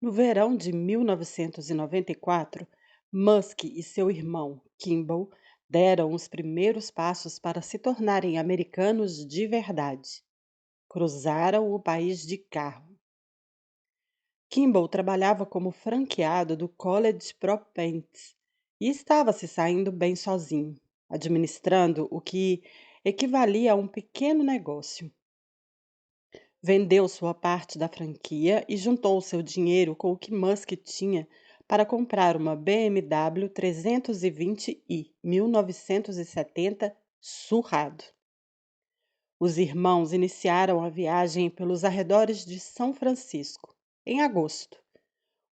No verão de 1994, Musk e seu irmão Kimball deram os primeiros passos para se tornarem americanos de verdade. Cruzaram o país de carro. Kimball trabalhava como franqueado do College Prop Paints e estava se saindo bem sozinho, administrando o que equivalia a um pequeno negócio. Vendeu sua parte da franquia e juntou seu dinheiro com o que Musk tinha para comprar uma BMW 320i 1970 surrado. Os irmãos iniciaram a viagem pelos arredores de São Francisco, em agosto,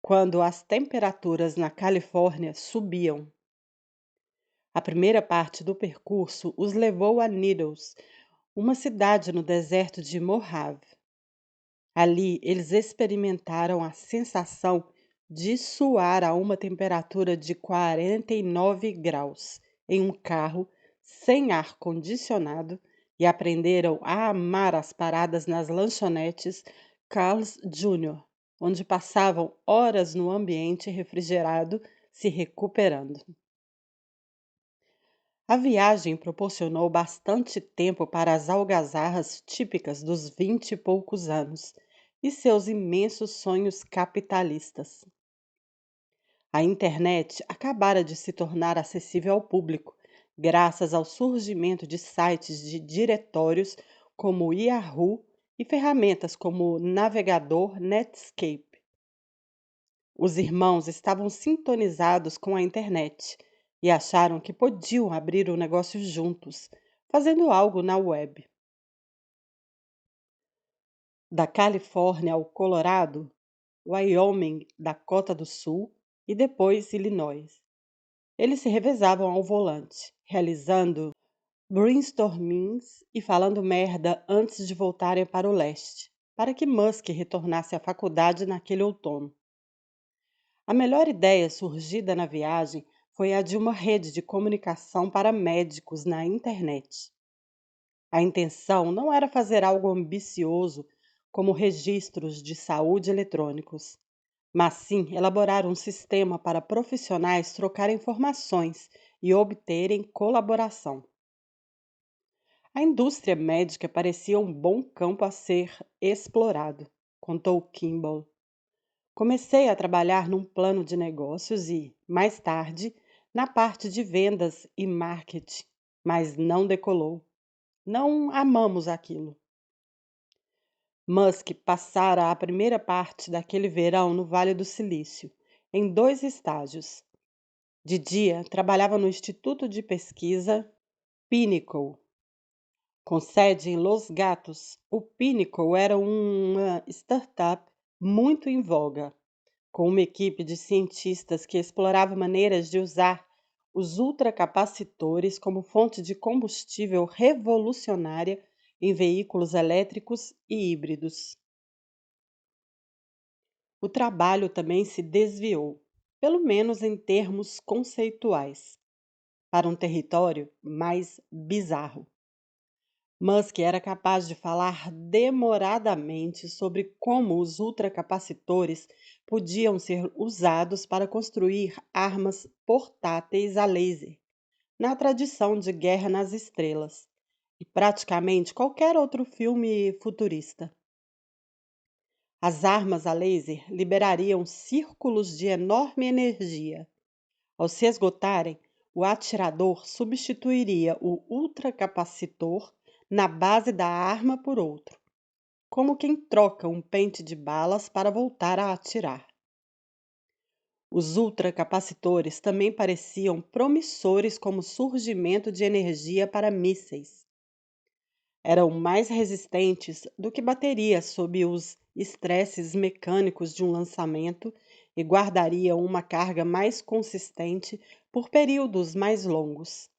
quando as temperaturas na Califórnia subiam. A primeira parte do percurso os levou a Needles, uma cidade no deserto de Mojave. Ali, eles experimentaram a sensação de suar a uma temperatura de 49 graus em um carro sem ar-condicionado e aprenderam a amar as paradas nas lanchonetes Carl's Jr., onde passavam horas no ambiente refrigerado se recuperando. A viagem proporcionou bastante tempo para as algazarras típicas dos 20 e poucos anos e seus imensos sonhos capitalistas. A internet acabara de se tornar acessível ao público, graças ao surgimento de sites de diretórios como o Yahoo e ferramentas como o navegador Netscape. Os irmãos estavam sintonizados com a internet e acharam que podiam abrir o negócio juntos, fazendo algo na web. Da Califórnia ao Colorado, Wyoming, Dakota do Sul e depois Illinois. Eles se revezavam ao volante, realizando brainstormings e falando merda antes de voltarem para o leste, para que Musk retornasse à faculdade naquele outono. A melhor ideia surgida na viagem foi a de uma rede de comunicação para médicos na internet. A intenção não era fazer algo ambicioso como registros de saúde eletrônicos, mas sim elaborar um sistema para profissionais trocarem informações e obterem colaboração. A indústria médica parecia um bom campo a ser explorado, contou Kimball. Comecei a trabalhar num plano de negócios e, mais tarde, na parte de vendas e marketing, mas não decolou. Não amamos aquilo. Musk passara a primeira parte daquele verão no Vale do Silício, em 2 estágios. De dia, trabalhava no Instituto de Pesquisa Pinnacle, com sede em Los Gatos. O Pinnacle era uma startup muito em voga, com uma equipe de cientistas que explorava maneiras de usar os ultracapacitores como fonte de combustível revolucionária em veículos elétricos e híbridos. O trabalho também se desviou, pelo menos em termos conceituais, para um território mais bizarro. Musk era capaz de falar demoradamente sobre como os ultracapacitores podiam ser usados para construir armas portáteis a laser, na tradição de Guerra nas Estrelas, e praticamente qualquer outro filme futurista. As armas a laser liberariam círculos de enorme energia. Ao se esgotarem, o atirador substituiria o ultracapacitor na base da arma por outro, como quem troca um pente de balas para voltar a atirar. Os ultracapacitores também pareciam promissores como surgimento de energia para mísseis. Eram mais resistentes do que baterias sob os estresses mecânicos de um lançamento e guardariam uma carga mais consistente por períodos mais longos.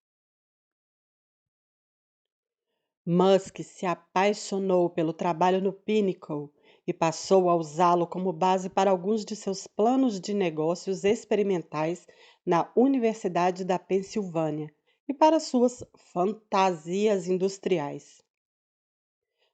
Musk se apaixonou pelo trabalho no Pinnacle e passou a usá-lo como base para alguns de seus planos de negócios experimentais na Universidade da Pensilvânia e para suas fantasias industriais.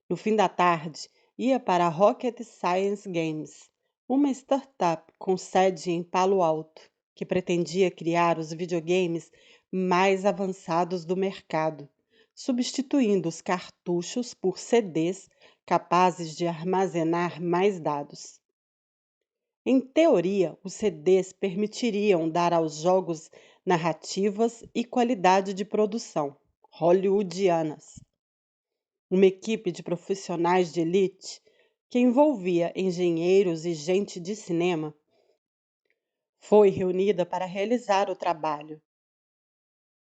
No fim da tarde, ia para a Rocket Science Games, uma startup com sede em Palo Alto, que pretendia criar os videogames mais avançados do mercado, substituindo os cartuchos por CDs capazes de armazenar mais dados. Em teoria, os CDs permitiriam dar aos jogos narrativas e qualidade de produção hollywoodianas. Uma equipe de profissionais de elite, que envolvia engenheiros e gente de cinema, foi reunida para realizar o trabalho.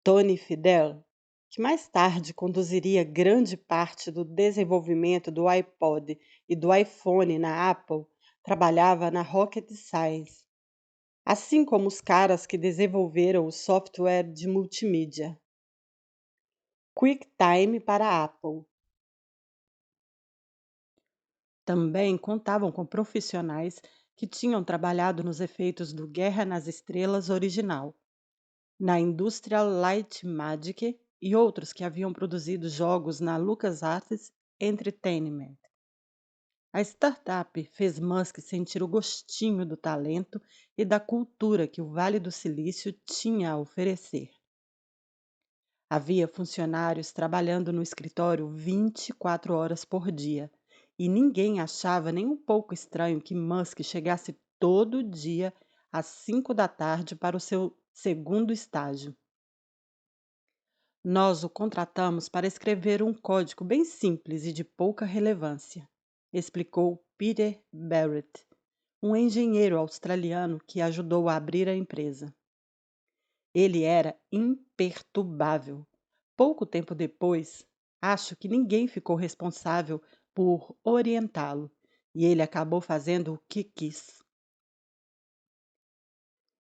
Tony Fidel, que mais tarde conduziria grande parte do desenvolvimento do iPod e do iPhone na Apple, trabalhava na Rocket Science, assim como os caras que desenvolveram o software de multimídia QuickTime para a Apple. Também contavam com profissionais que tinham trabalhado nos efeitos do Guerra nas Estrelas original, na Industrial Light Magic e outros que haviam produzido jogos na LucasArts Entertainment. A startup fez Musk sentir o gostinho do talento e da cultura que o Vale do Silício tinha a oferecer. Havia funcionários trabalhando no escritório 24 horas por dia, e ninguém achava nem um pouco estranho que Musk chegasse todo dia às 5 da tarde para o seu segundo estágio. Nós o contratamos para escrever um código bem simples e de pouca relevância, explicou Peter Barrett, um engenheiro australiano que ajudou a abrir a empresa. Ele era imperturbável. Pouco tempo depois, acho que ninguém ficou responsável por orientá-lo, e ele acabou fazendo o que quis.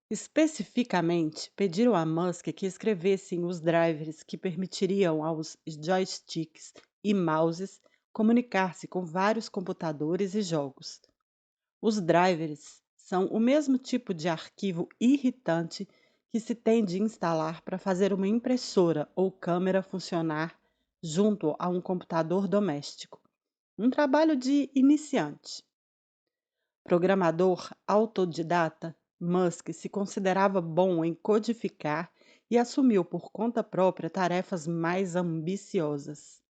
Especificamente, pediram a Musk que escrevessem os drivers que permitiriam aos joysticks e mouses comunicar-se com vários computadores e jogos. Os drivers são o mesmo tipo de arquivo irritante que se tem de instalar para fazer uma impressora ou câmera funcionar junto a um computador doméstico. Um trabalho de iniciante. Programador autodidata, Musk se considerava bom em codificar e assumiu por conta própria tarefas mais ambiciosas.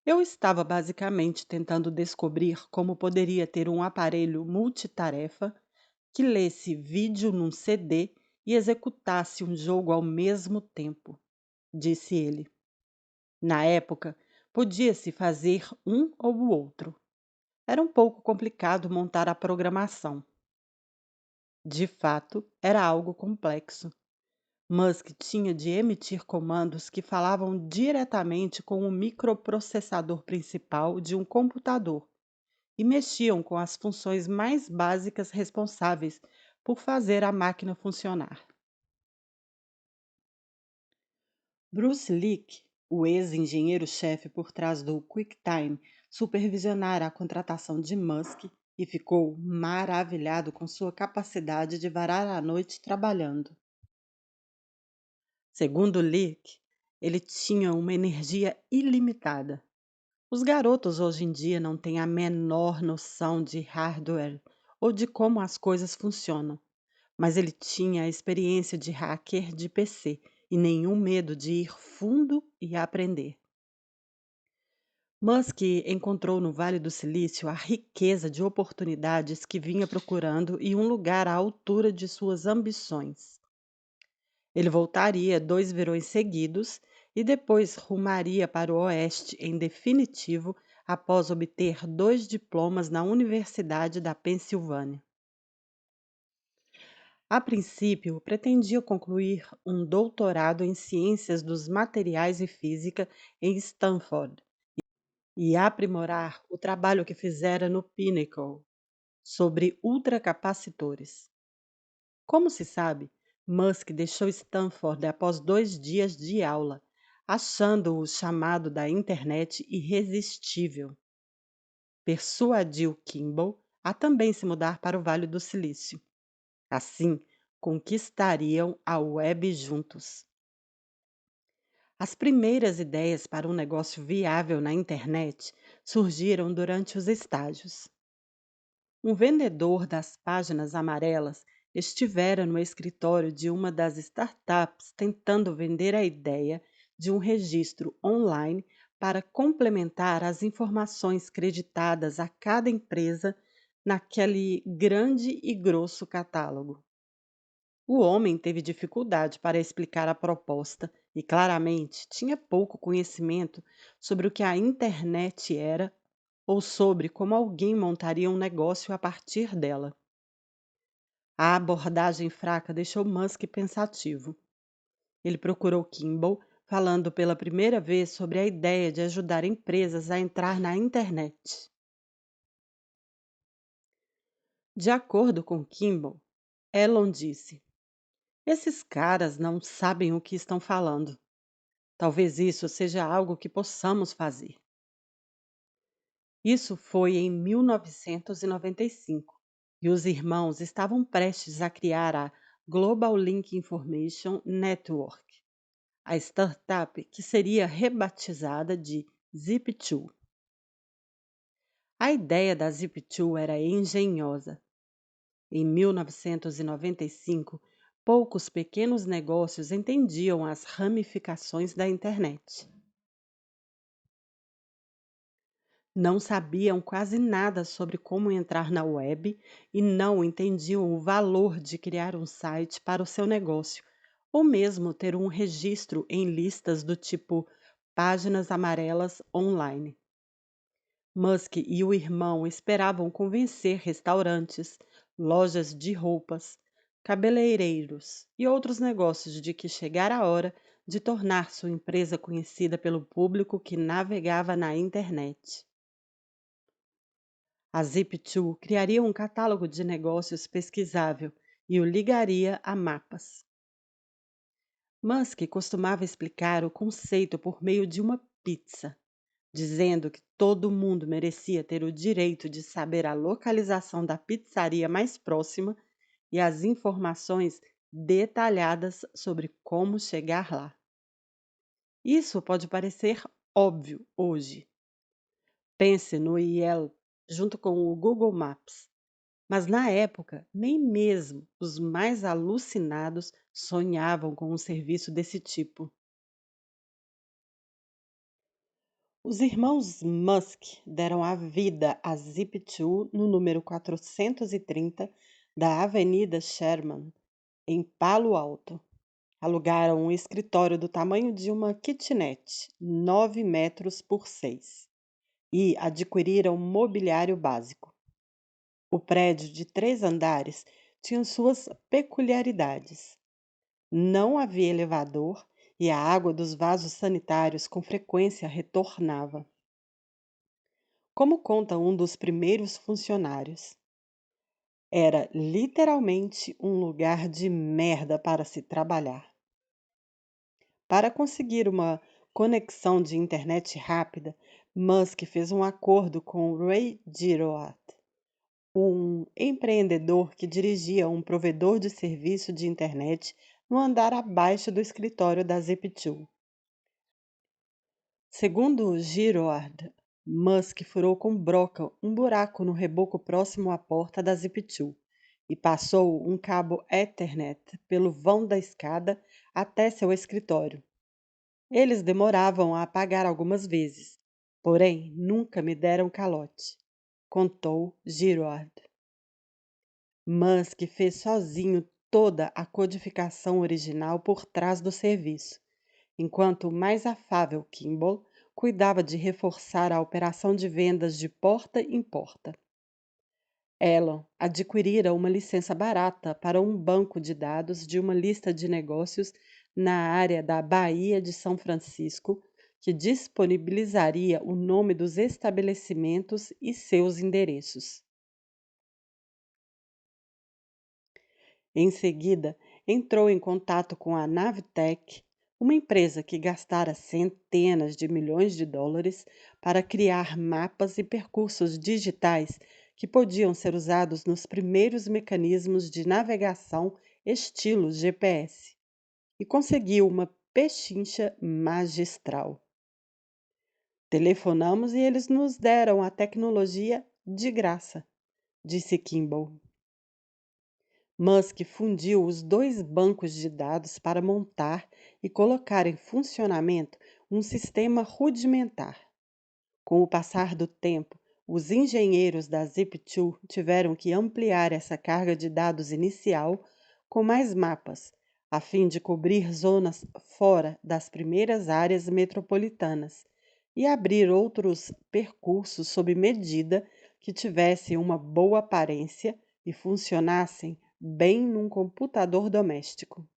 Eu estava basicamente tentando descobrir como poderia ter um aparelho multitarefa que lesse vídeo num CD e executasse um jogo ao mesmo tempo, disse ele. Na época, podia-se fazer um ou o outro. Era um pouco complicado montar a programação. De fato, era algo complexo. Musk tinha de emitir comandos que falavam diretamente com o microprocessador principal de um computador e mexiam com as funções mais básicas responsáveis por fazer a máquina funcionar. Bruce Leak, o ex-engenheiro-chefe por trás do QuickTime, supervisionara a contratação de Musk e ficou maravilhado com sua capacidade de varar a noite trabalhando. Segundo Leak, ele tinha uma energia ilimitada. Os garotos hoje em dia não têm a menor noção de hardware ou de como as coisas funcionam, mas ele tinha a experiência de hacker de PC e nenhum medo de ir fundo e aprender. Musk encontrou no Vale do Silício a riqueza de oportunidades que vinha procurando e um lugar à altura de suas ambições. Ele voltaria 2 verões seguidos e depois rumaria para o oeste em definitivo após obter 2 diplomas na Universidade da Pensilvânia. A princípio, pretendia concluir um doutorado em Ciências dos Materiais e Física em Stanford e aprimorar o trabalho que fizera no Pinnacle sobre ultracapacitores. Como se sabe, Musk deixou Stanford após 2 dias de aula, achando o chamado da internet irresistível. Persuadiu Kimball a também se mudar para o Vale do Silício. Assim, conquistariam a web juntos. As primeiras ideias para um negócio viável na internet surgiram durante os estágios. Um vendedor das páginas amarelas estivera no escritório de uma das startups tentando vender a ideia de um registro online para complementar as informações creditadas a cada empresa naquele grande e grosso catálogo. O homem teve dificuldade para explicar a proposta e, claramente, tinha pouco conhecimento sobre o que a internet era ou sobre como alguém montaria um negócio a partir dela. A abordagem fraca deixou Musk pensativo. Ele procurou Kimball, falando pela primeira vez sobre a ideia de ajudar empresas a entrar na internet. De acordo com Kimball, Elon disse: esses caras não sabem o que estão falando. Talvez isso seja algo que possamos fazer. Isso foi em 1995 e os irmãos estavam prestes a criar a Global Link Information Network, a startup que seria rebatizada de Zip2. A ideia da Zip2 era engenhosa. Em 1995, poucos pequenos negócios entendiam as ramificações da internet. Não sabiam quase nada sobre como entrar na web e não entendiam o valor de criar um site para o seu negócio, ou mesmo ter um registro em listas do tipo páginas amarelas online. Musk e o irmão esperavam convencer restaurantes, lojas de roupas, cabeleireiros e outros negócios de que chegara a hora de tornar sua empresa conhecida pelo público que navegava na internet. A Zip2 criaria um catálogo de negócios pesquisável e o ligaria a mapas. Musk costumava explicar o conceito por meio de uma pizza, dizendo que todo mundo merecia ter o direito de saber a localização da pizzaria mais próxima e as informações detalhadas sobre como chegar lá. Isso pode parecer óbvio hoje. Pense no Yelp junto com o Google Maps. Mas na época, nem mesmo os mais alucinados sonhavam com um serviço desse tipo. Os irmãos Musk deram a vida a Zip2 no número 430 da Avenida Sherman, em Palo Alto. Alugaram um escritório do tamanho de uma kitnet, 9 metros por 6, e adquiriram mobiliário básico. O prédio de 3 andares tinha suas peculiaridades. Não havia elevador e a água dos vasos sanitários com frequência retornava. Como conta um dos primeiros funcionários, era literalmente um lugar de merda para se trabalhar. Para conseguir uma conexão de internet rápida, Musk fez um acordo com Ray Giroir, um empreendedor que dirigia um provedor de serviço de internet no andar abaixo do escritório da Zip2. Segundo Giroard, Musk furou com broca um buraco no reboco próximo à porta da Zip2 e passou um cabo Ethernet pelo vão da escada até seu escritório. Eles demoravam a apagar algumas vezes, porém nunca me deram calote, contou Giroard. Musk fez sozinho toda a codificação original por trás do serviço, enquanto o mais afável Kimball cuidava de reforçar a operação de vendas de porta em porta. Elon adquirira uma licença barata para um banco de dados de uma lista de negócios na área da Baía de São Francisco, que disponibilizaria o nome dos estabelecimentos e seus endereços. Em seguida, entrou em contato com a Navteq, uma empresa que gastara centenas de milhões de dólares para criar mapas e percursos digitais que podiam ser usados nos primeiros mecanismos de navegação estilo GPS, e conseguiu uma pechincha magistral. Telefonamos e eles nos deram a tecnologia de graça. disse Kimball. Musk fundiu os dois bancos de dados para montar e colocar em funcionamento um sistema rudimentar. Com o passar do tempo, os engenheiros da Zip2 tiveram que ampliar essa carga de dados inicial com mais mapas, a fim de cobrir zonas fora das primeiras áreas metropolitanas e abrir outros percursos sob medida que tivessem uma boa aparência e funcionassem bem num computador doméstico.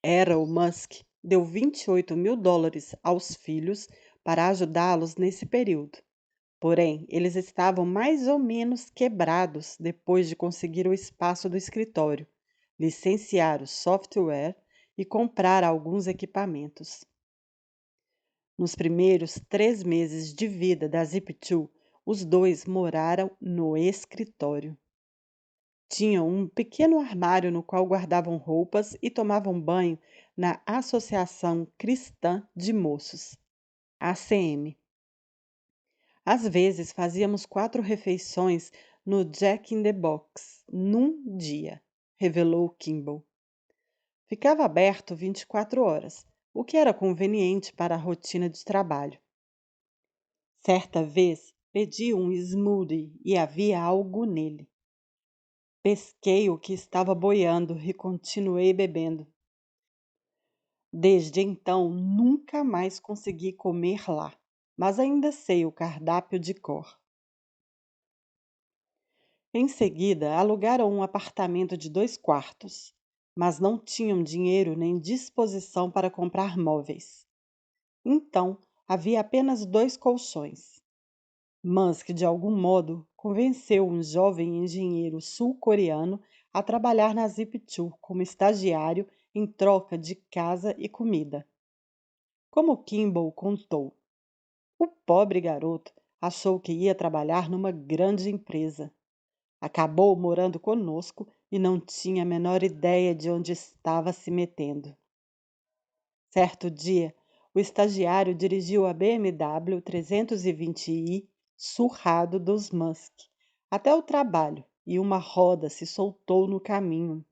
Elon Musk deu US$ 28.000 aos filhos para ajudá-los nesse período. Porém, eles estavam mais ou menos quebrados depois de conseguir o espaço do escritório, licenciar o software e comprar alguns equipamentos. Nos primeiros 3 meses de vida da Zip2, os dois moraram no escritório. Tinham um pequeno armário no qual guardavam roupas e tomavam banho na Associação Cristã de Moços, ACM. Às vezes fazíamos 4 refeições no Jack in the Box num dia, revelou Kimball. Ficava aberto 24 horas, o que era conveniente para a rotina de trabalho. Certa vez pedi um smoothie e havia algo nele. Pesquei o que estava boiando e continuei bebendo. Desde então, nunca mais consegui comer lá, mas ainda sei o cardápio de cor. Em seguida, alugaram um apartamento de 2 quartos, mas não tinham dinheiro nem disposição para comprar móveis. Então, havia apenas 2 colchões. Musk, de algum modo, convenceu um jovem engenheiro sul-coreano a trabalhar na Zip2 como estagiário em troca de casa e comida. Como Kimball contou, o pobre garoto achou que ia trabalhar numa grande empresa. Acabou morando conosco e não tinha a menor ideia de onde estava se metendo. Certo dia, o estagiário dirigiu a BMW 320i surrado dos Musk até o trabalho e uma roda se soltou no caminho.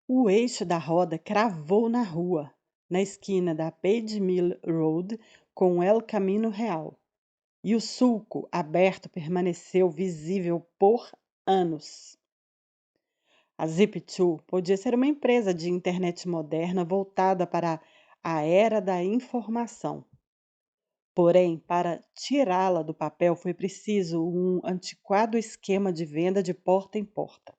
O eixo da roda cravou na rua, na esquina da Page Mill Road com El Camino Real, e o sulco aberto permaneceu visível por anos. A Zip2 podia ser uma empresa de internet moderna voltada para a era da informação. Porém, para tirá-la do papel foi preciso um antiquado esquema de venda de porta em porta.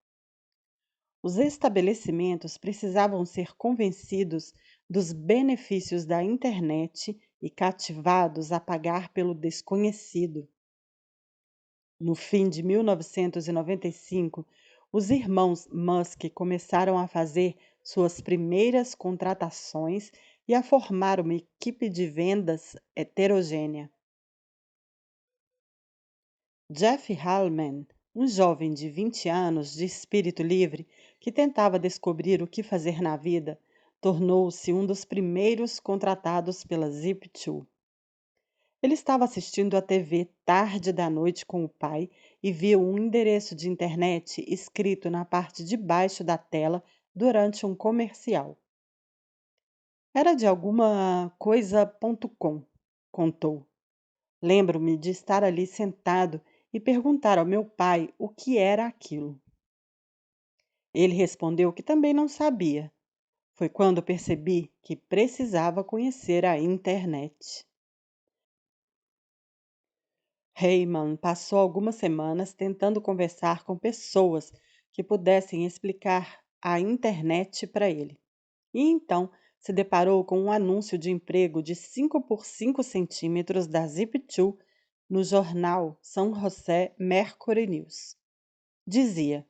Os estabelecimentos precisavam ser convencidos dos benefícios da internet e cativados a pagar pelo desconhecido. No fim de 1995, os irmãos Musk começaram a fazer suas primeiras contratações e a formar uma equipe de vendas heterogênea. Jeff Hallman, um jovem de 20 anos de espírito livre que tentava descobrir o que fazer na vida, tornou-se um dos primeiros contratados pela Zip2. Ele estava assistindo à TV tarde da noite com o pai e viu um endereço de internet escrito na parte de baixo da tela durante um comercial. Era de alguma coisa.com, contou. Lembro-me de estar ali sentado e perguntar ao meu pai o que era aquilo. Ele respondeu que também não sabia. Foi quando percebi que precisava conhecer a internet. Heyman passou algumas semanas tentando conversar com pessoas que pudessem explicar a internet para ele. E então se deparou com um anúncio de emprego de 5 por 5 centímetros da Zip2 no jornal São José Mercury News. Dizia: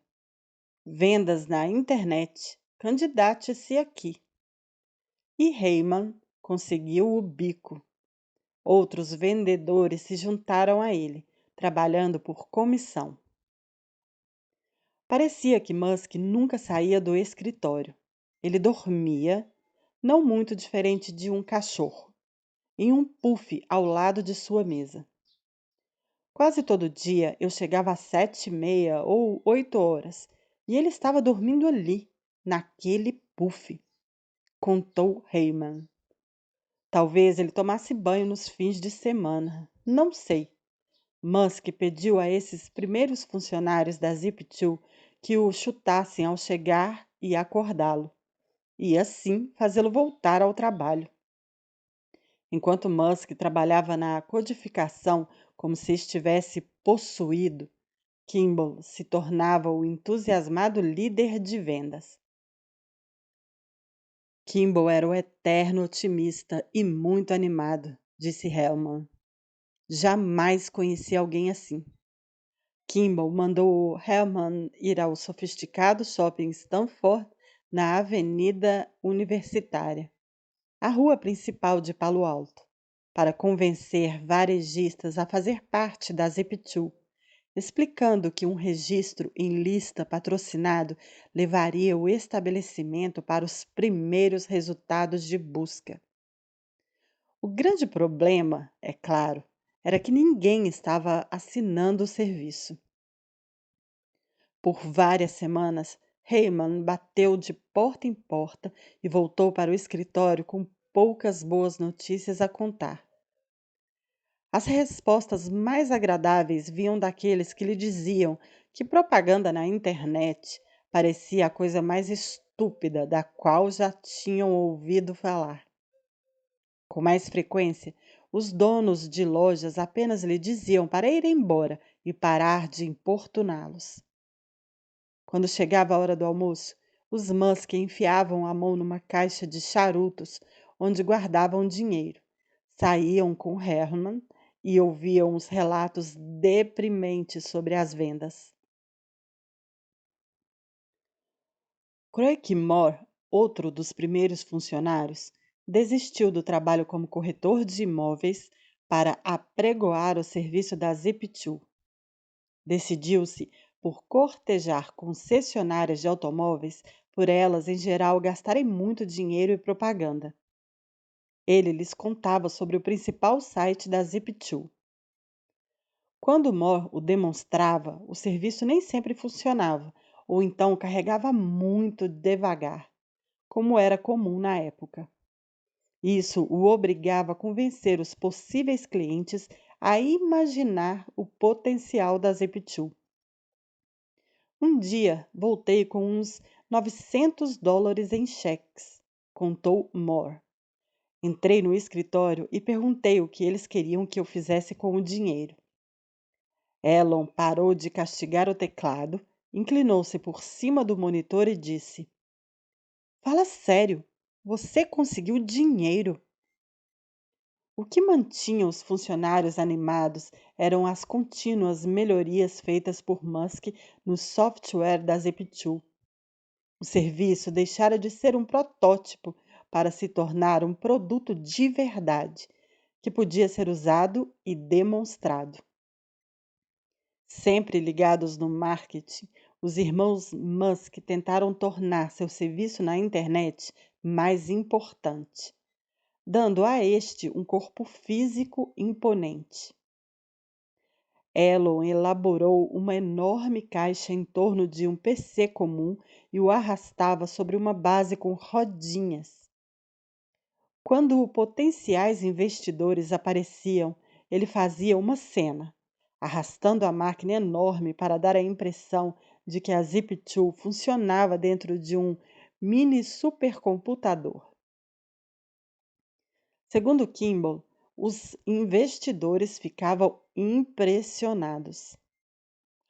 vendas na internet, candidate-se aqui. E Heyman conseguiu o bico. Outros vendedores se juntaram a ele, trabalhando por comissão. Parecia que Musk nunca saía do escritório. Ele dormia, não muito diferente de um cachorro, em um puff ao lado de sua mesa. Quase todo dia eu chegava às 7h30 ou 8 horas e ele estava dormindo ali, naquele puff, contou Heyman. Talvez ele tomasse banho nos fins de semana. Não sei. Musk pediu a esses primeiros funcionários da Zip2 que o chutassem ao chegar e acordá-lo, e assim fazê-lo voltar ao trabalho. Enquanto Musk trabalhava na codificação como se estivesse possuído, Kimball se tornava o entusiasmado líder de vendas. Kimball era o eterno otimista e muito animado, disse Hellman. Jamais conheci alguém assim. Kimball mandou Hellman ir ao sofisticado shopping Stanford na Avenida Universitária, a rua principal de Palo Alto, para convencer varejistas a fazer parte da Zip2, explicando que um registro em lista patrocinado levaria o estabelecimento para os primeiros resultados de busca. O grande problema, é claro, era que ninguém estava assinando o serviço. Por várias semanas, Heyman bateu de porta em porta e voltou para o escritório com poucas boas notícias a contar. As respostas mais agradáveis vinham daqueles que lhe diziam que propaganda na internet parecia a coisa mais estúpida da qual já tinham ouvido falar. Com mais frequência, os donos de lojas apenas lhe diziam para ir embora e parar de importuná-los. Quando chegava a hora do almoço, os Musk enfiavam a mão numa caixa de charutos onde guardavam dinheiro, saíam com Herman e ouviam os relatos deprimentes sobre as vendas. Craig Moore, outro dos primeiros funcionários, desistiu do trabalho como corretor de imóveis para apregoar o serviço da Zip2. Decidiu-se por cortejar concessionárias de automóveis, por elas em geral gastarem muito dinheiro e propaganda. Ele lhes contava sobre o principal site da Zip2. Quando Moore o demonstrava, o serviço nem sempre funcionava, ou então carregava muito devagar, como era comum na época. Isso o obrigava a convencer os possíveis clientes a imaginar o potencial da Zip2. Um dia voltei com uns $900 em cheques, contou Moore. Entrei no escritório e perguntei o que eles queriam que eu fizesse com o dinheiro. Elon parou de castigar o teclado, inclinou-se por cima do monitor e disse: Fala sério, você conseguiu dinheiro. O que mantinha os funcionários animados eram as contínuas melhorias feitas por Musk no software da Zip2. O serviço deixara de ser um protótipo para se tornar um produto de verdade, que podia ser usado e demonstrado. Sempre ligados no marketing, os irmãos Musk tentaram tornar seu serviço na internet mais importante, dando a este um corpo físico imponente. Elon elaborou uma enorme caixa em torno de um PC comum e o arrastava sobre uma base com rodinhas. Quando potenciais investidores apareciam, ele fazia uma cena, arrastando a máquina enorme para dar a impressão de que a Zip2 funcionava dentro de um mini supercomputador. Segundo Kimball, os investidores ficavam impressionados.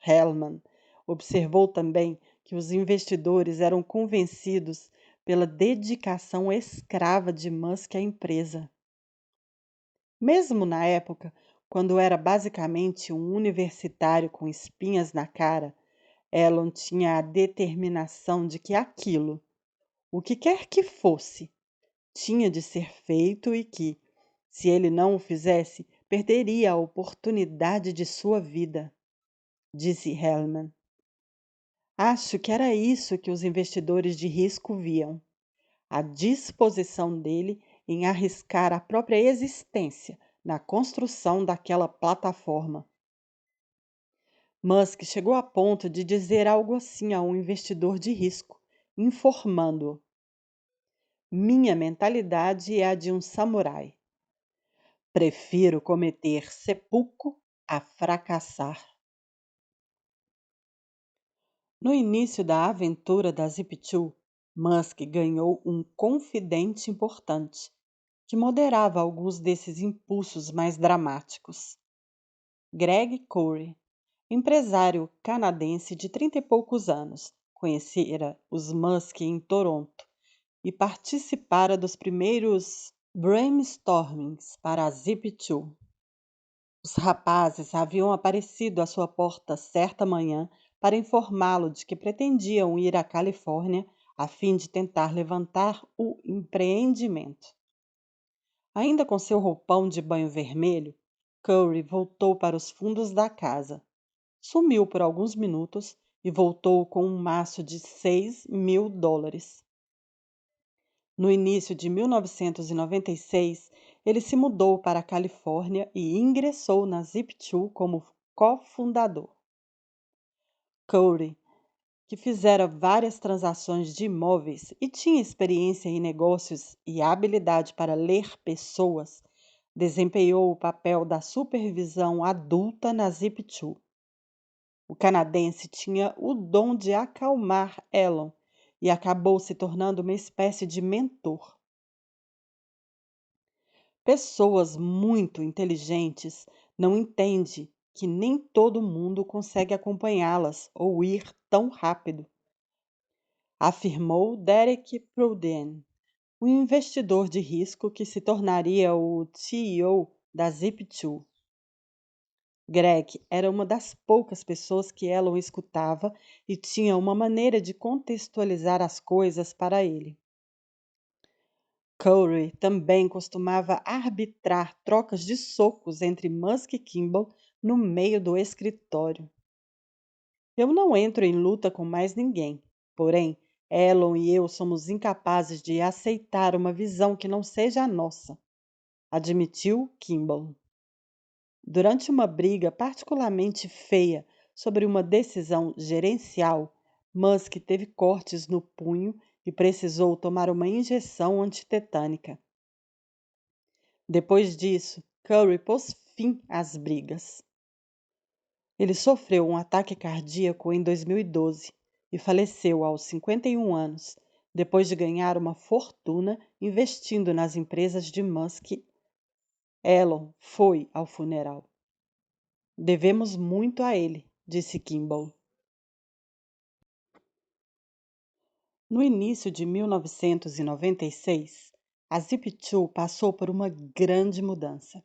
Hellman observou também que os investidores eram convencidos pela dedicação escrava de Musk à empresa. Mesmo na época, quando era basicamente um universitário com espinhas na cara, Elon tinha a determinação de que aquilo, o que quer que fosse, tinha de ser feito e que, se ele não o fizesse, perderia a oportunidade de sua vida, disse Hellman. Acho que era isso que os investidores de risco viam, a disposição dele em arriscar a própria existência na construção daquela plataforma. Musk chegou a ponto de dizer algo assim a um investidor de risco, informando: Minha mentalidade é a de um samurai. Prefiro cometer seppuku a fracassar. No início da aventura da Zip2, Musk ganhou um confidente importante, que moderava alguns desses impulsos mais dramáticos. Greg Corey, empresário canadense de 30 e poucos anos, conhecera os Musk em Toronto e participara dos primeiros brainstormings para a Zip2. Os rapazes haviam aparecido à sua porta certa manhã para informá-lo de que pretendiam ir à Califórnia a fim de tentar levantar o empreendimento. Ainda com seu roupão de banho vermelho, Curry voltou para os fundos da casa. Sumiu por alguns minutos e voltou com um maço de $6.000. No início de 1996, ele se mudou para a Califórnia e ingressou na Zip2 como cofundador. Corey, que fizera várias transações de imóveis e tinha experiência em negócios e habilidade para ler pessoas, desempenhou o papel da supervisão adulta na Zip2. O canadense tinha o dom de acalmar Elon e acabou se tornando uma espécie de mentor. Pessoas muito inteligentes não entendem que nem todo mundo consegue acompanhá-las ou ir tão rápido, afirmou Derek Pruden, um investidor de risco que se tornaria o CEO da Zip2. Greg era uma das poucas pessoas que Elon escutava e tinha uma maneira de contextualizar as coisas para ele. Corey também costumava arbitrar trocas de socos entre Musk e Kimball no meio do escritório. Eu não entro em luta com mais ninguém, porém, Elon e eu somos incapazes de aceitar uma visão que não seja a nossa, admitiu Kimball. Durante uma briga particularmente feia sobre uma decisão gerencial, Musk teve cortes no punho e precisou tomar uma injeção antitetânica. Depois disso, Curry pôs fim às brigas. Ele sofreu um ataque cardíaco em 2012 e faleceu aos 51 anos, depois de ganhar uma fortuna investindo nas empresas de Musk. Elon foi ao funeral. Devemos muito a ele, disse Kimball. No início de 1996, a Zip2 passou por uma grande mudança.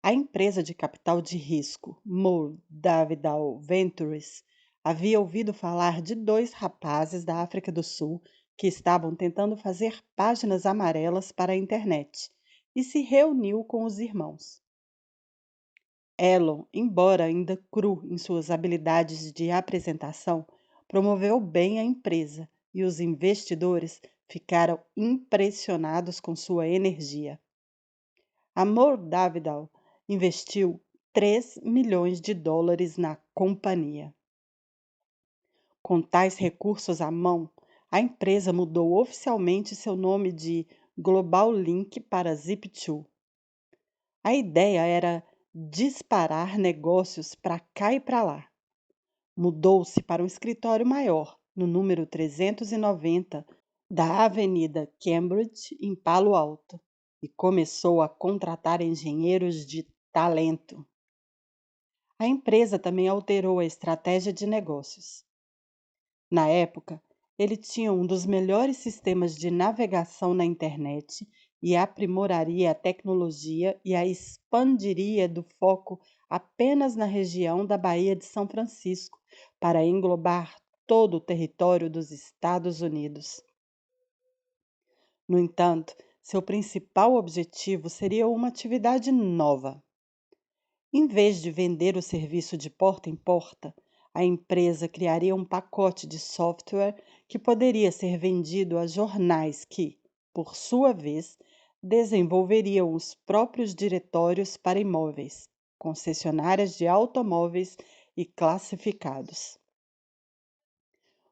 A empresa de capital de risco Moore Davidow Ventures havia ouvido falar de dois rapazes da África do Sul que estavam tentando fazer páginas amarelas para a internet e se reuniu com os irmãos. Elon, embora ainda cru em suas habilidades de apresentação, promoveu bem a empresa e os investidores ficaram impressionados com sua energia. A Moore Davidow investiu $3 milhões na companhia. Com tais recursos à mão, a empresa mudou oficialmente seu nome de Global Link para Zip2. A ideia era disparar negócios para cá e para lá. Mudou-se para um escritório maior, no número 390 da Avenida Cambridge, em Palo Alto, e começou a contratar engenheiros de talento. A empresa também alterou a estratégia de negócios. Na época, ele tinha um dos melhores sistemas de navegação na internet e aprimoraria a tecnologia e a expandiria do foco apenas na região da Baía de São Francisco, para englobar todo o território dos Estados Unidos. No entanto, seu principal objetivo seria uma atividade nova. Em vez de vender o serviço de porta em porta, a empresa criaria um pacote de software que poderia ser vendido a jornais que, por sua vez, desenvolveriam os próprios diretórios para imóveis, concessionárias de automóveis e classificados.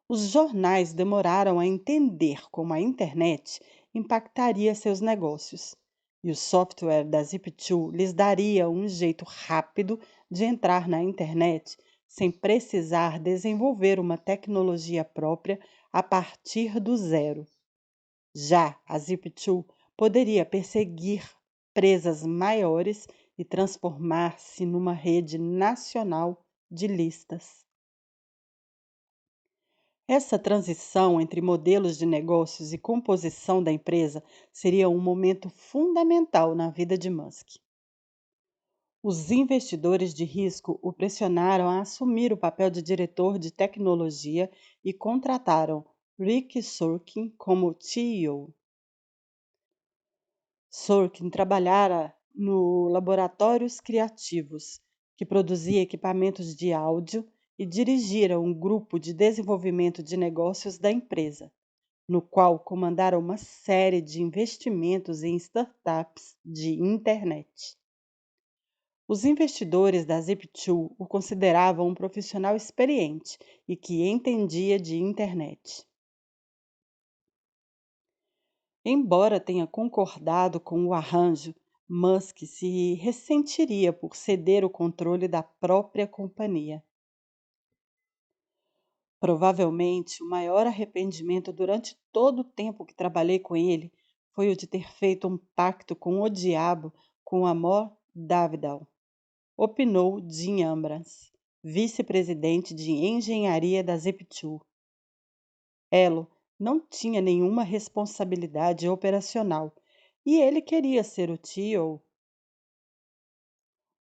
Os jornais demoraram a entender como a internet impactaria seus negócios, e o software da Zip2 lhes daria um jeito rápido de entrar na internet sem precisar desenvolver uma tecnologia própria a partir do zero. Já a Zip2 poderia perseguir presas maiores e transformar-se numa rede nacional de listas. Essa transição entre modelos de negócios e composição da empresa seria um momento fundamental na vida de Musk. Os investidores de risco o pressionaram a assumir o papel de diretor de tecnologia e contrataram Rick Sorkin como CEO. Sorkin trabalhara no Laboratórios Criativos, que produzia equipamentos de áudio, e dirigira um grupo de desenvolvimento de negócios da empresa, no qual comandara uma série de investimentos em startups de internet. Os investidores da Zip2 o consideravam um profissional experiente e que entendia de internet. Embora tenha concordado com o arranjo, Musk se ressentiria por ceder o controle da própria companhia. Provavelmente, o maior arrependimento durante todo o tempo que trabalhei com ele foi o de ter feito um pacto com o diabo com Amor Davidal, opinou Jim Ambrose, vice-presidente de engenharia da Zip2. Elo não tinha nenhuma responsabilidade operacional e ele queria ser o CEO.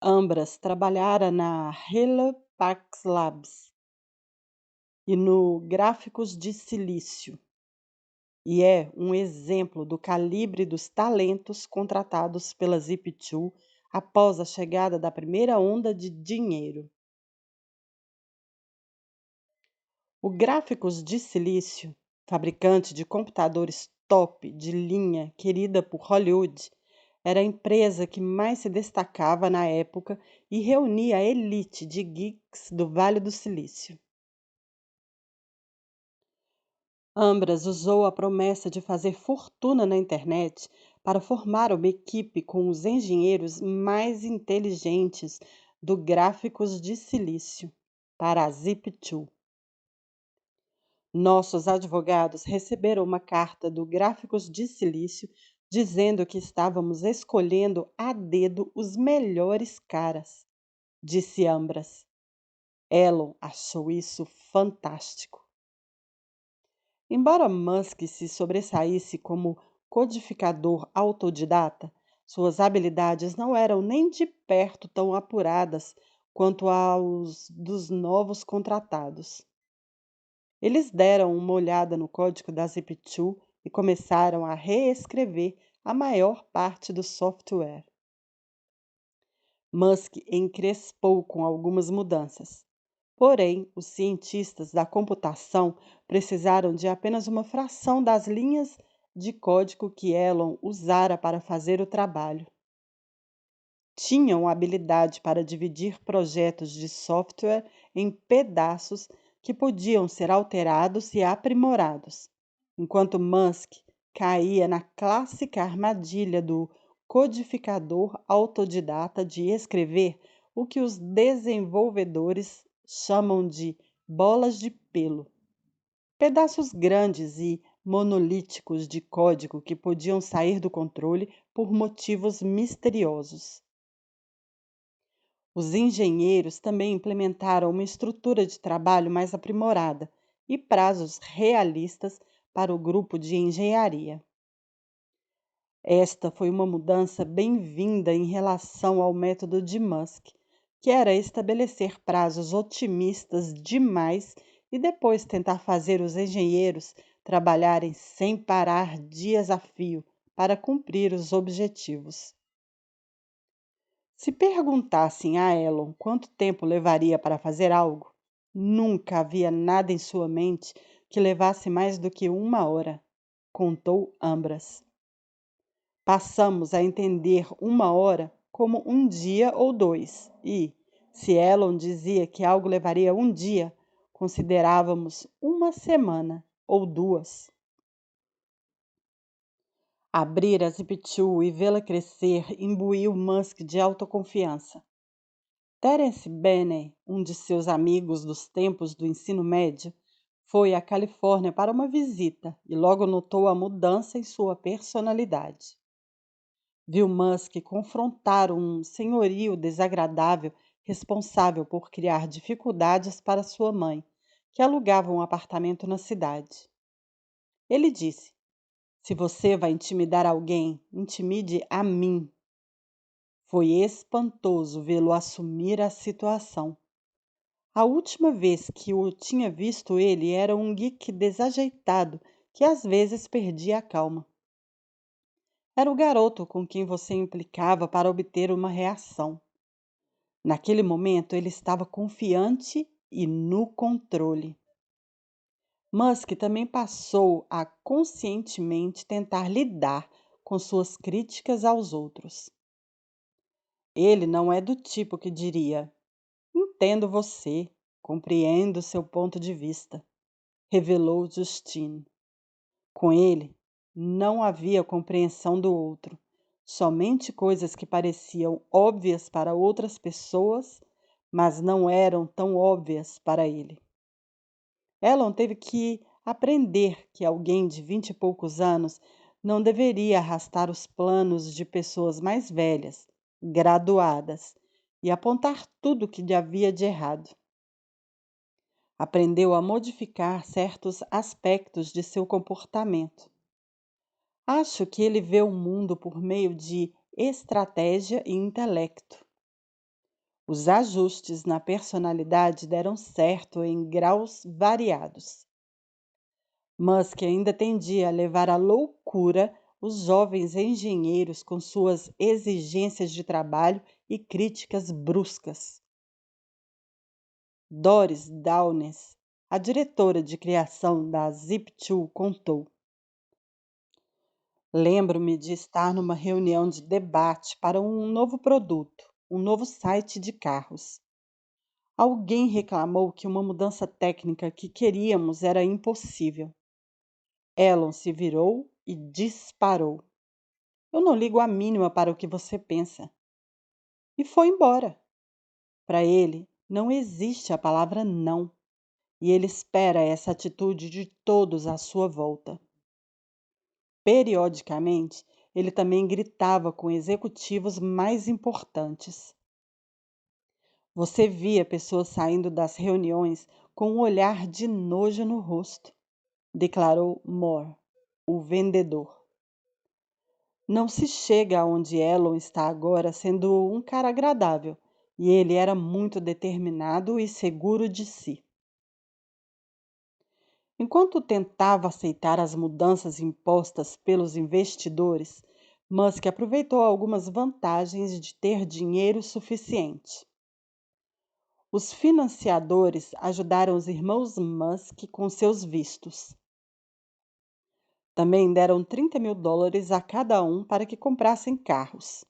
Ambrose trabalhara na Hewlett-Packard Labs e no Gráficos de Silício, e é um exemplo do calibre dos talentos contratados pela Zip2 após a chegada da primeira onda de dinheiro. O Gráficos de Silício, fabricante de computadores top de linha querida por Hollywood, era a empresa que mais se destacava na época e reunia a elite de geeks do Vale do Silício. Ambrose usou a promessa de fazer fortuna na internet para formar uma equipe com os engenheiros mais inteligentes do Gráficos de Silício para a Zip2. Nossos advogados receberam uma carta do Gráficos de Silício dizendo que estávamos escolhendo a dedo os melhores caras, disse Ambrose. Elon achou isso fantástico. Embora Musk se sobressaísse como codificador autodidata, suas habilidades não eram nem de perto tão apuradas quanto aos dos novos contratados. Eles deram uma olhada no código da Zip2 e começaram a reescrever a maior parte do software. Musk encrespou com algumas mudanças. Porém, os cientistas da computação precisaram de apenas uma fração das linhas de código que Elon usara para fazer o trabalho. Tinham habilidade para dividir projetos de software em pedaços que podiam ser alterados e aprimorados, enquanto Musk caía na clássica armadilha do codificador autodidata de escrever o que os desenvolvedores chamam de bolas de pelo, pedaços grandes e monolíticos de código que podiam sair do controle por motivos misteriosos. Os engenheiros também implementaram uma estrutura de trabalho mais aprimorada e prazos realistas para o grupo de engenharia. Esta foi uma mudança bem-vinda em relação ao método de Musk, que era estabelecer prazos otimistas demais e depois tentar fazer os engenheiros trabalharem sem parar dias a fio para cumprir os objetivos. Se perguntassem a Elon quanto tempo levaria para fazer algo, nunca havia nada em sua mente que levasse mais do que 1 hora, contou Ambrose. Passamos a entender 1 hora como um dia ou dois e, Se Elon dizia que algo levaria um dia, considerávamos uma semana ou duas. Abrir a Zip2 e vê-la crescer imbuiu Musk de autoconfiança. Terence Benney, um de seus amigos dos tempos do ensino médio, foi à Califórnia para uma visita e logo notou a mudança em sua personalidade. Viu Musk confrontar um senhorio desagradável responsável por criar dificuldades para sua mãe, que alugava um apartamento na cidade. Ele disse: "Se você vai intimidar alguém, intimide a mim." Foi espantoso vê-lo assumir a situação. A última vez que o tinha visto ele era um geek desajeitado que às vezes perdia a calma. Era o garoto com quem você implicava para obter uma reação. Naquele momento ele estava confiante e no controle. Musk também passou a conscientemente tentar lidar com suas críticas aos outros. Ele não é do tipo que diria: "Entendo você, compreendo seu ponto de vista", revelou Justine. Com ele, não havia compreensão do outro, somente coisas que pareciam óbvias para outras pessoas, mas não eram tão óbvias para ele. Elon teve que aprender que alguém de 20 e poucos anos não deveria arrastar os planos de pessoas mais velhas, graduadas, e apontar tudo o que havia de errado. Aprendeu a modificar certos aspectos de seu comportamento. Acho que ele vê o mundo por meio de estratégia e intelecto. Os ajustes na personalidade deram certo em graus variados. Musk ainda tendia a levar à loucura os jovens engenheiros com suas exigências de trabalho e críticas bruscas. Doris Downes, a diretora de criação da Zip2, contou: "Lembro-me de estar numa reunião de debate para um novo produto, um novo site de carros. Alguém reclamou que uma mudança técnica que queríamos era impossível. Elon se virou e disparou: 'Eu não ligo a mínima para o que você pensa.' E foi embora. Para ele, não existe a palavra não, e ele espera essa atitude de todos à sua volta." Periodicamente, ele também gritava com executivos mais importantes. Você via pessoas saindo das reuniões com um olhar de nojo no rosto, declarou Moore, o vendedor. Não se chega aonde Elon está agora sendo um cara agradável, e ele era muito determinado e seguro de si. Enquanto tentava aceitar as mudanças impostas pelos investidores, Musk aproveitou algumas vantagens de ter dinheiro suficiente. Os financiadores ajudaram os irmãos Musk com seus vistos. Também deram $30.000 a cada um para que comprassem carros.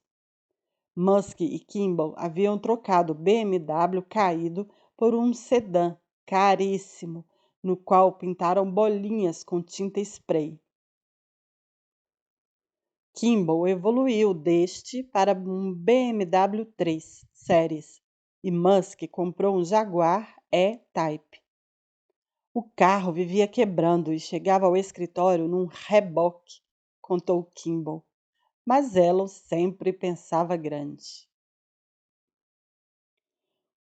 Musk e Kimball haviam trocado o BMW caído por um sedã caríssimo, no qual pintaram bolinhas com tinta spray. Kimball evoluiu deste para um BMW 3 Series e Musk comprou um Jaguar E-Type. O carro vivia quebrando e chegava ao escritório num reboque, contou Kimball, mas Elon sempre pensava grande.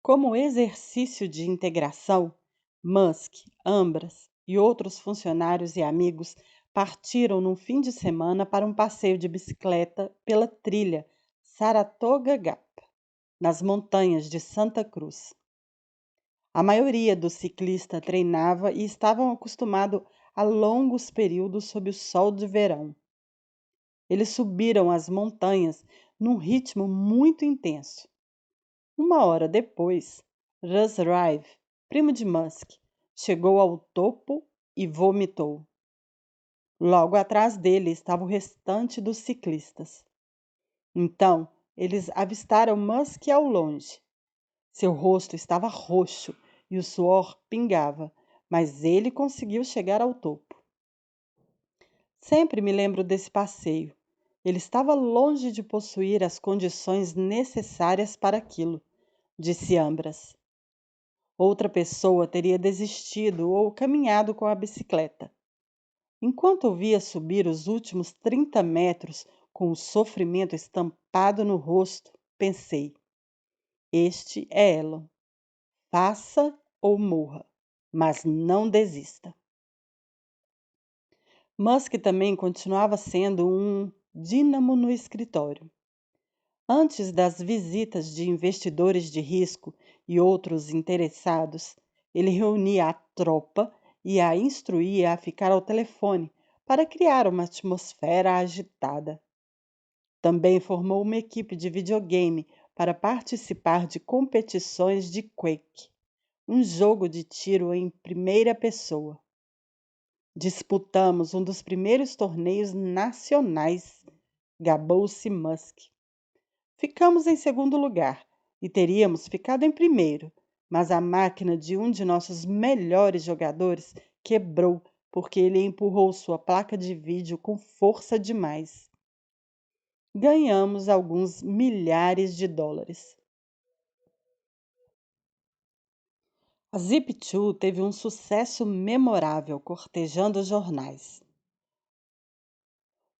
Como exercício de integração, Musk, Ambras e outros funcionários e amigos partiram num fim de semana para um passeio de bicicleta pela trilha Saratoga Gap, nas montanhas de Santa Cruz. A maioria dos ciclistas treinava e estavam acostumados a longos períodos sob o sol de verão. Eles subiram as montanhas num ritmo muito intenso. Uma hora depois, Russ Rive, primo de Musk, chegou ao topo e vomitou. Logo atrás dele estava o restante dos ciclistas. Então, eles avistaram Musk ao longe. Seu rosto estava roxo e o suor pingava, mas ele conseguiu chegar ao topo. Sempre me lembro desse passeio. Ele estava longe de possuir as condições necessárias para aquilo, disse Ambras. Outra pessoa teria desistido ou caminhado com a bicicleta. Enquanto o via subir os últimos 30 metros com o sofrimento estampado no rosto, pensei: este é Elon. Faça ou morra, mas não desista. Musk também continuava sendo um dínamo no escritório. Antes das visitas de investidores de risco e outros interessados, ele reunia a tropa e a instruía a ficar ao telefone para criar uma atmosfera agitada. Também formou uma equipe de videogame para participar de competições de Quake, um jogo de tiro em primeira pessoa. Disputamos um dos primeiros torneios nacionais, gabou-se Musk. Ficamos em segundo lugar e teríamos ficado em primeiro, mas a máquina de um de nossos melhores jogadores quebrou porque ele empurrou sua placa de vídeo com força demais. Ganhamos alguns milhares de dólares. A Zip2 teve um sucesso memorável cortejando os jornais.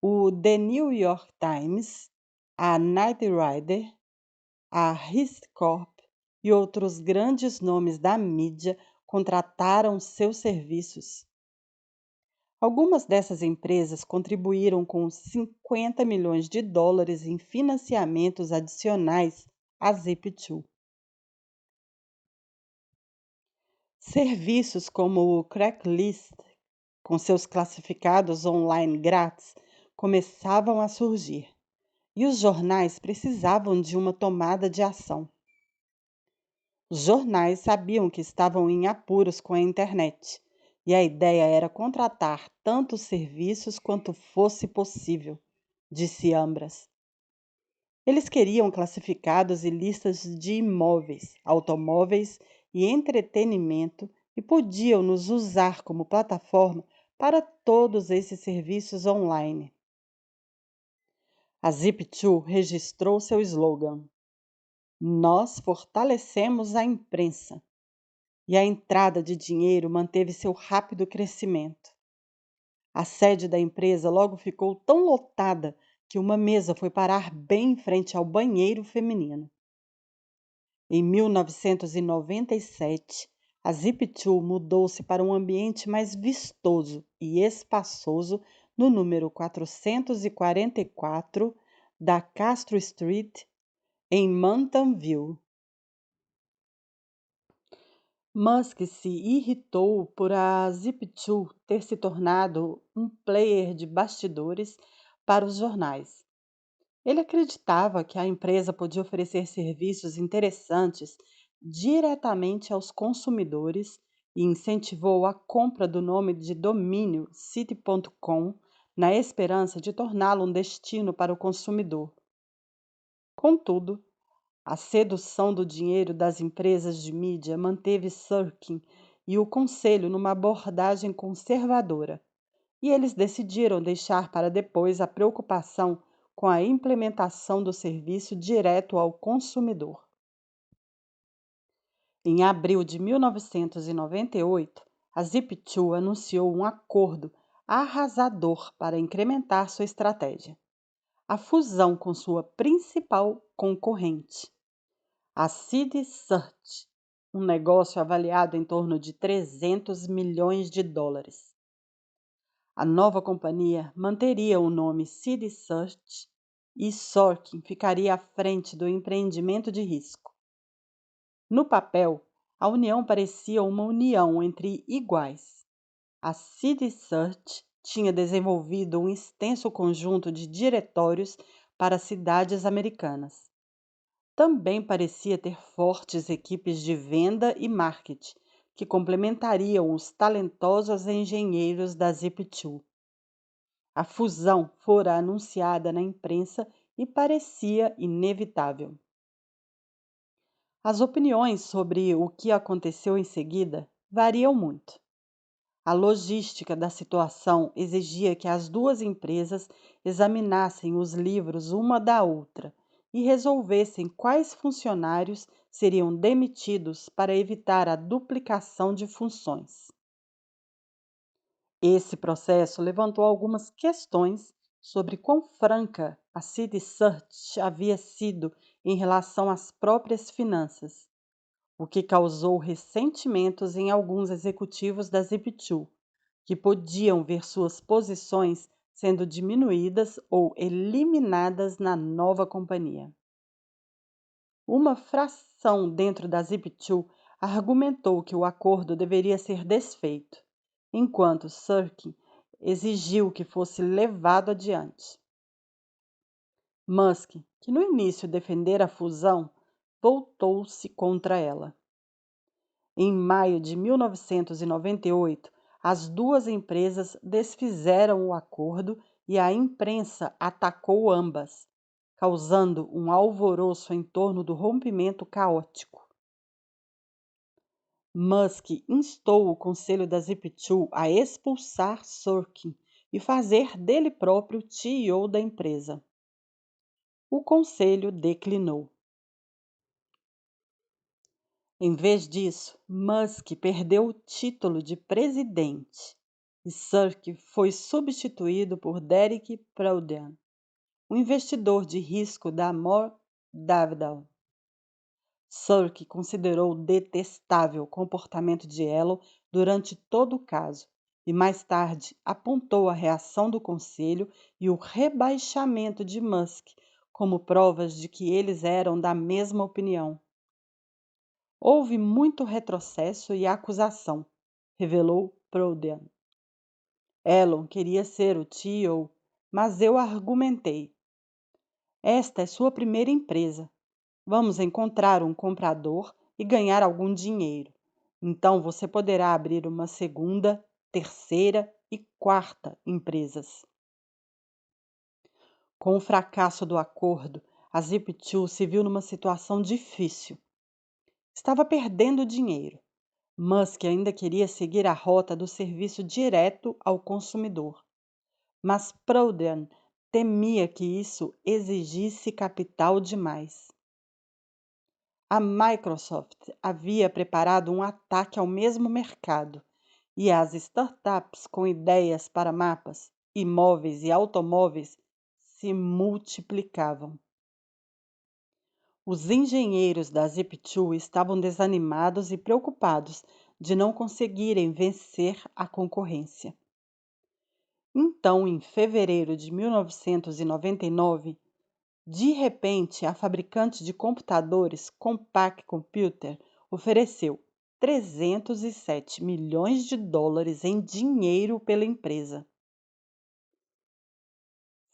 O The New York Times, a Knight Ridder, a Hearst Corp e outros grandes nomes da mídia contrataram seus serviços. Algumas dessas empresas contribuíram com 50 milhões de dólares em financiamentos adicionais à Zip2. Serviços como o Craigslist, com seus classificados online grátis, começavam a surgir, e os jornais precisavam de uma tomada de ação. Os jornais sabiam que estavam em apuros com a internet, e a ideia era contratar tantos serviços quanto fosse possível, disse Ambras. Eles queriam classificados e listas de imóveis, automóveis e entretenimento e podiam nos usar como plataforma para todos esses serviços online. A Zip2 registrou seu slogan: Nós fortalecemos a imprensa. E a entrada de dinheiro manteve seu rápido crescimento. A sede da empresa logo ficou tão lotada que uma mesa foi parar bem em frente ao banheiro feminino. Em 1997, a Zip2 mudou-se para um ambiente mais vistoso e espaçoso no número 444 da Castro Street, em Mountain View. Musk se irritou por a Zip2 ter se tornado um player de bastidores para os jornais. Ele acreditava que a empresa podia oferecer serviços interessantes diretamente aos consumidores e incentivou a compra do nome de domínio city.com na esperança de torná-lo um destino para o consumidor. Contudo, a sedução do dinheiro das empresas de mídia manteve Sorkin e o conselho numa abordagem conservadora, e eles decidiram deixar para depois a preocupação com a implementação do serviço direto ao consumidor. Em abril de 1998, a Zip2 anunciou um acordo arrasador para incrementar sua estratégia: a fusão com sua principal concorrente, a City Search, um negócio avaliado em torno de 300 milhões de dólares. A nova companhia manteria o nome City Search e Sorkin ficaria à frente do empreendimento de risco. No papel, a união parecia uma união entre iguais. A City Search tinha desenvolvido um extenso conjunto de diretórios para cidades americanas. Também parecia ter fortes equipes de venda e marketing, que complementariam os talentosos engenheiros da Zip2. A fusão fora anunciada na imprensa e parecia inevitável. As opiniões sobre o que aconteceu em seguida variam muito. A logística da situação exigia que as duas empresas examinassem os livros uma da outra e resolvessem quais funcionários seriam demitidos para evitar a duplicação de funções. Esse processo levantou algumas questões sobre quão franca a City Search havia sido em relação às próprias finanças, o que causou ressentimentos em alguns executivos da Zip2, que podiam ver suas posições sendo diminuídas ou eliminadas na nova companhia. Uma fração dentro da Zip2 argumentou que o acordo deveria ser desfeito, enquanto Sirkin exigiu que fosse levado adiante. Musk, que no início defendera a fusão, voltou-se contra ela. Em maio de 1998, as duas empresas desfizeram o acordo e a imprensa atacou ambas, causando um alvoroço em torno do rompimento caótico. Musk instou o conselho da Zip2 a expulsar Sorkin e fazer dele próprio CEO da empresa. O conselho declinou. Em vez disso, Musk perdeu o título de presidente e Cirque foi substituído por Derek Proudian, um investidor de risco da Moore Davidal. Cirque considerou detestável o comportamento de Elon durante todo o caso e mais tarde apontou a reação do conselho e o rebaixamento de Musk como provas de que eles eram da mesma opinião. Houve muito retrocesso e acusação, revelou Proudian. Elon queria ser o CEO, mas eu argumentei. Esta é sua primeira empresa. Vamos encontrar um comprador e ganhar algum dinheiro. Então você poderá abrir uma segunda, terceira e quarta empresas. Com o fracasso do acordo, a Zip2 se viu numa situação difícil. Estava perdendo dinheiro. Musk ainda queria seguir a rota do serviço direto ao consumidor, mas Proudian temia que isso exigisse capital demais. A Microsoft havia preparado um ataque ao mesmo mercado e as startups com ideias para mapas, imóveis e automóveis se multiplicavam. Os engenheiros da Zip2 estavam desanimados e preocupados de não conseguirem vencer a concorrência. Então, em fevereiro de 1999, de repente, a fabricante de computadores Compaq Computer ofereceu 307 milhões de dólares em dinheiro pela empresa.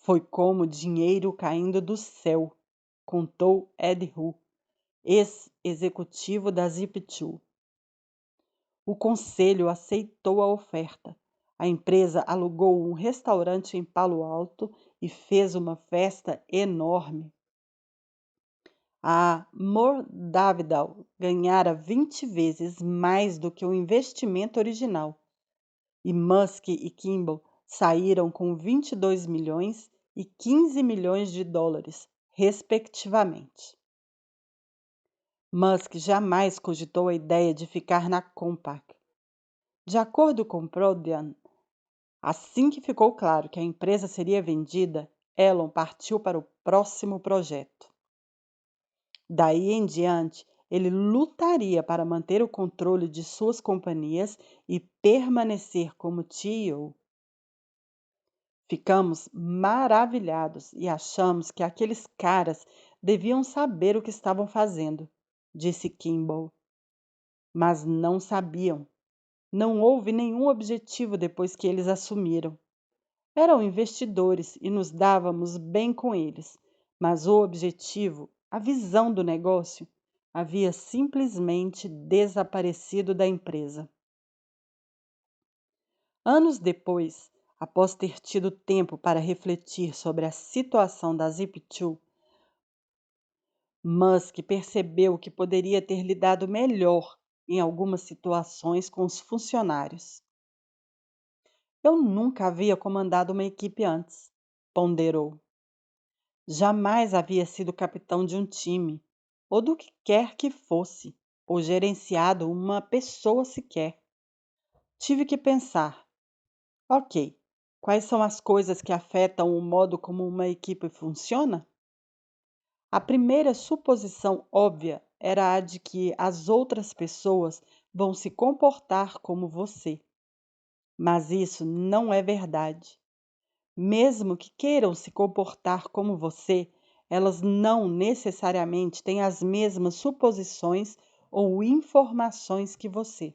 Foi como dinheiro caindo do céu, contou Ed Hu, ex-executivo da Zip2. O conselho aceitou a oferta. A empresa alugou um restaurante em Palo Alto e fez uma festa enorme. A Moore Davidal ganhara 20 vezes mais do que o investimento original, e Musk e Kimball saíram com 22 milhões e 15 milhões de dólares, respectivamente. Musk jamais cogitou a ideia de ficar na Compaq. De acordo com Proudian, assim que ficou claro que a empresa seria vendida, Elon partiu para o próximo projeto. Daí em diante, ele lutaria para manter o controle de suas companhias e permanecer como CEO. Ficamos maravilhados e achamos que aqueles caras deviam saber o que estavam fazendo, disse Kimball. Mas não sabiam. Não houve nenhum objetivo depois que eles assumiram. Eram investidores e nos dávamos bem com eles, mas o objetivo, a visão do negócio, havia simplesmente desaparecido da empresa. Anos depois, após ter tido tempo para refletir sobre a situação da Zip2, Musk percebeu que poderia ter lidado melhor em algumas situações com os funcionários. Eu nunca havia comandado uma equipe antes, ponderou. Jamais havia sido capitão de um time, ou do que quer que fosse, ou gerenciado uma pessoa sequer. Tive que pensar: ok, quais são as coisas que afetam o modo como uma equipe funciona? A primeira suposição óbvia era a de que as outras pessoas vão se comportar como você. Mas isso não é verdade. Mesmo que queiram se comportar como você, elas não necessariamente têm as mesmas suposições ou informações que você.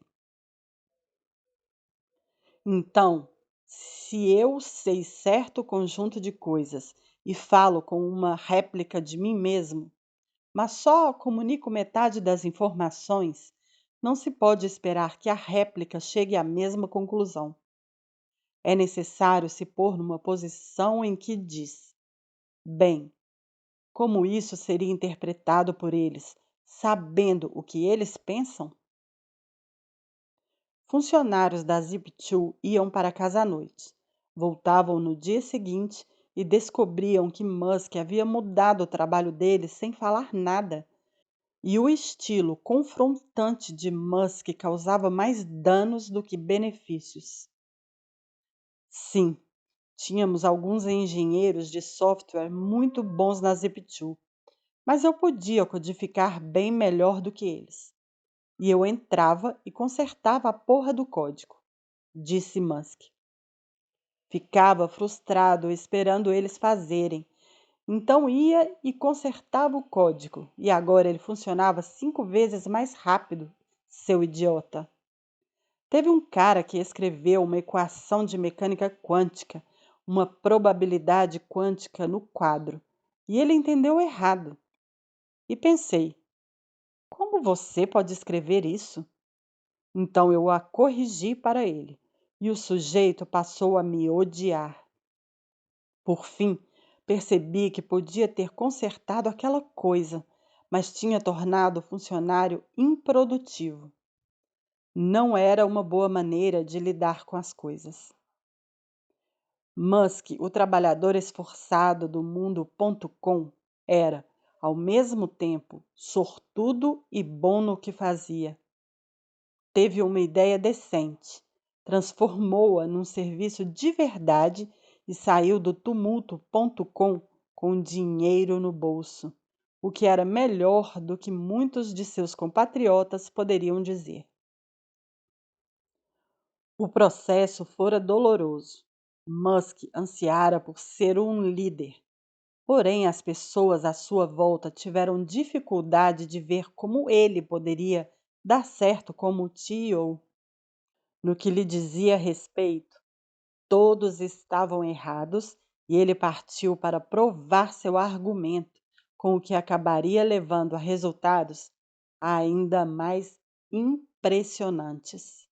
Então, se eu sei certo conjunto de coisas e falo com uma réplica de mim mesmo, mas só comunico metade das informações, não se pode esperar que a réplica chegue à mesma conclusão. É necessário se pôr numa posição em que diz: bem, como isso seria interpretado por eles, sabendo o que eles pensam? Funcionários da Zip2 iam para casa à noite. Voltavam no dia seguinte e descobriam que Musk havia mudado o trabalho deles sem falar nada. E o estilo confrontante de Musk causava mais danos do que benefícios. Sim, tínhamos alguns engenheiros de software muito bons na Zip2, mas eu podia codificar bem melhor do que eles. E eu entrava e consertava a porra do código, disse Musk. Ficava frustrado esperando eles fazerem. Então ia e consertava o código, e agora ele funcionava 5 vezes mais rápido, seu idiota. Teve um cara que escreveu uma equação de mecânica quântica, uma probabilidade quântica no quadro, e ele entendeu errado. E pensei: como você pode escrever isso? Então eu a corrigi para ele, e o sujeito passou a me odiar. Por fim, percebi que podia ter consertado aquela coisa, mas tinha tornado o funcionário improdutivo. Não era uma boa maneira de lidar com as coisas. Musk, o trabalhador esforçado do mundo.com, era, ao mesmo tempo, sortudo e bom no que fazia. Teve uma ideia decente, transformou-a num serviço de verdade e saiu do tumulto.com com dinheiro no bolso, o que era melhor do que muitos de seus compatriotas poderiam dizer. O processo fora doloroso. Musk ansiara por ser um líder, porém as pessoas à sua volta tiveram dificuldade de ver como ele poderia dar certo como CEO. No que lhe dizia respeito, todos estavam errados e ele partiu para provar seu argumento, com o que acabaria levando a resultados ainda mais impressionantes.